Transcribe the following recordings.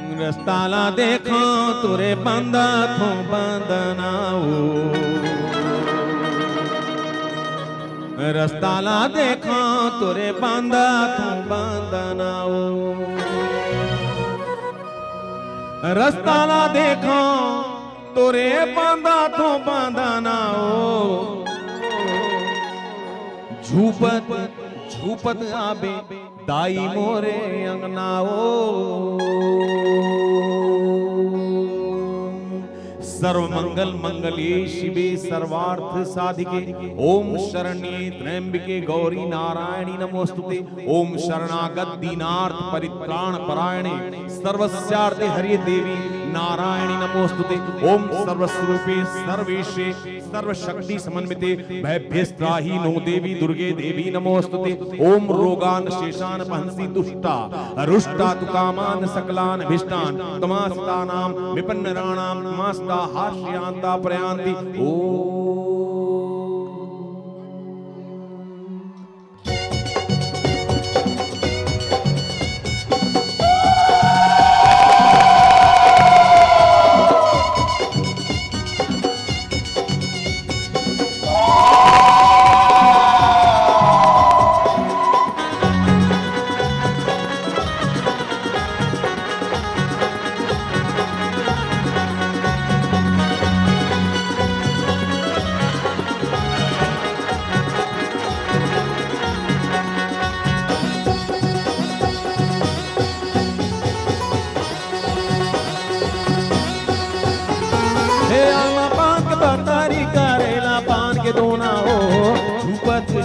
रस्ताला देखो तुरे बंदा थो बंदनाओ, रस्ताला देखो तुरे बंदा थो बंदनाओ, रस्ताला देखो तुरे बंदा थो बंदनाओ। झूपत झूपत आबे दाई मोरे अंगनाओ। सर्वमंगल मंगले शिवे सर्वार्थ साधिके ओम शरण्ये त्र्यंबके गौरी नारायणी नमोस्तुते। ओम शरणागत दीनार्थ परित्राण परायणे सर्वस्यार्थे हरिये देवी नारायणी नमोस्तुते। ओम सर्वस्वरूपे सर्वेशे सर्वशक्ति समन्विते भयभ्यस्त्राहि नो देवी दुर्गे देवी नमोस्तुते। ओम रोगान शेषान पहंसि दुष्टा रुष्टा तु कामान सकलान अभिष्टान तमास्तानां विपन्नराणां तमास्ता हास्यांता प्रयांति। ओ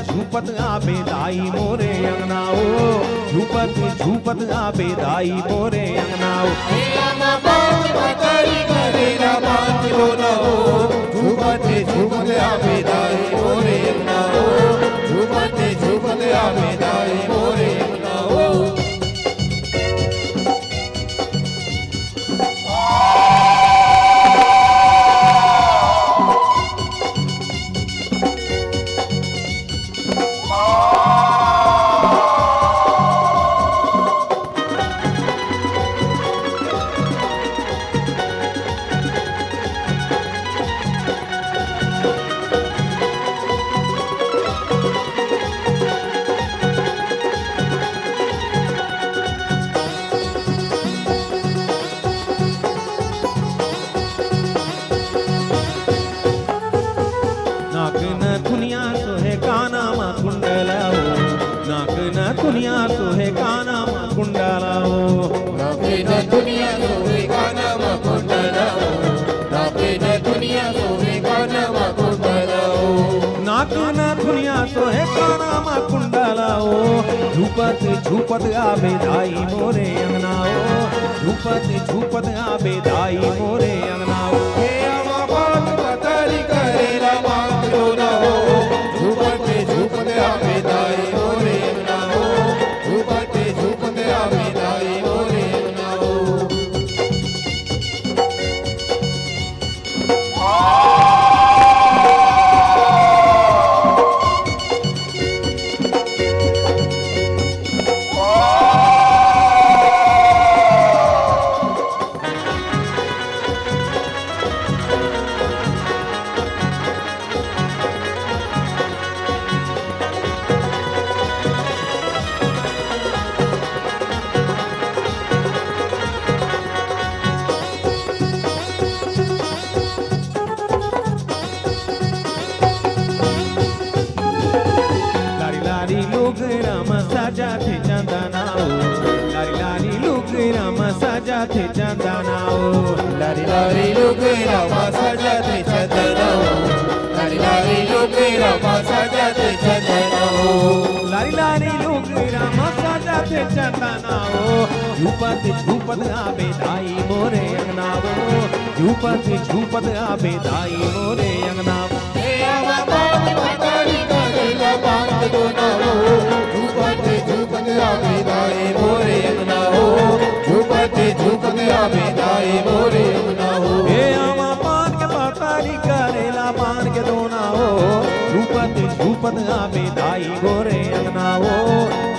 झूपत आबे दाई मोरे अंगनाओ, झूपत झूपत आबे दाई मोरे अंगनाओ। झूपत झूपत आबे दाई मोरे अंगनाओ, झूपत झूपत आबे दाई मोरे अंगनाओ। दुनिया सोहे काना मा कुंडलाओ, नाके न दुनिया सोहे काना मा कुंडलाओ, नाके न दुनिया सोहे काना मा कुंडलाओ, नाके न दुनिया सोहे काना मा कुंडलाओ। झूपत झूपत आबे दाई मोरे अंगनाओ, झूपत झूपत आबे दाई मोरे अंगनाओ। हे आमा बात पतारी करेला मांगो ना हो, झूपत झूपत आबे दाई मोरे अंगनाओ, झूपत झूपत आबे दाई मोरे अंगनाओ। साजा थे चंदनाओ, लारी लारी लुक रामा साजा थे चंदनाओ, लारी लारी लोग रामा साजा थे चंदनाओ, लारी लारी लोग रामा साजा थे चंदनाओ, लारी लारी लुक रामा साजा थे चंदनाओ। झूपत झूपत आबे दाई मोरे अंगनाओ, झूपत झूपत आबे दाई मोरे अंगनाओ। हे आमा बात पतारी करेला मांगो ना हो, झूपत झूपत आबे दाई मोरे अंगनाओ, झूपत झूपत आबे दाई मोरे अंगनाओ। हे आमा पान के पतारी करेला मान के दोना हो, झूपत झूपत आबे दाई गोरे अंगनाओ,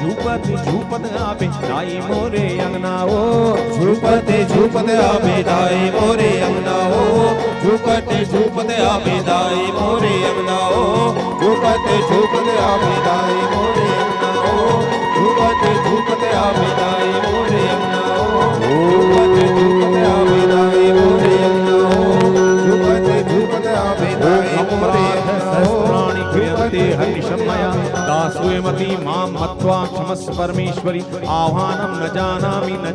झूपत आवे दाई मोरे अंगना ओ झूपते झूपते आवे दाई मोरे अंगना हो झूपते झूपते आवे दाई मोरे अंगना हो झूपते झूपते आवे दाई मोरे अंगना हो झूपते झूपते आवे दाई मोरे अंगना हो झूपते झूपते आवे दाई मोरे अंगना हो झूपते झूपते आवे दाई मोरे अंगना हो सहस्राणि क्रियन्ते हरिशमया दासुयमति मां मत्वा क्षमस्व परमेश्वरि आह्वानं न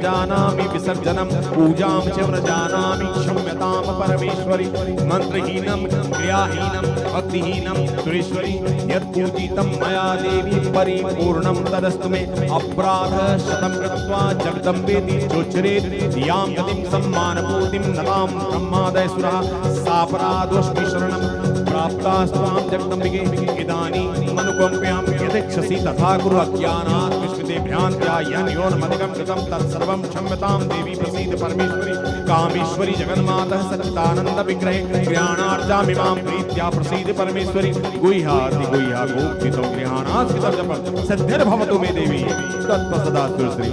जानामि विसर्जनं पूजां च न जानामि क्षम्यतां परमेश्वरि मंत्रहीनं क्रियाहीनं भक्तिहीनं सुरेश्वरि यत्पूजितं मया देवी परिपूर्णं तदस्तु मे अपराधः शतं कृत्वा जगदम्बेति चोच्चरेत् यां गतिं सम्मानपूर्तिं नतां ब्रह्मादयसुरः सापराधोऽस्मि शरणं प्राप्तास्त्वां जगदम्बिके इदानीम् अनुकम्प्यां यदिच्छसि तथा कुरु अज्ञानात् विस्मृतेभ्यान्त्यायन् योनमधिकं कृतं तत्सर्वं क्षम्यतां देवी प्रसीद परमेश्वरि कामेश्वरि जगन्मातः सच्चिदानन्द विग्रहे गृहाणार्जामि मां प्रीत्या प्रसीद परमेश्वरि गुह्याति गुह्या गोप्तितो गृहाणास्थितं जपं सद्धिर्भवतु मे देवी तत्प्रसादास्तु श्री।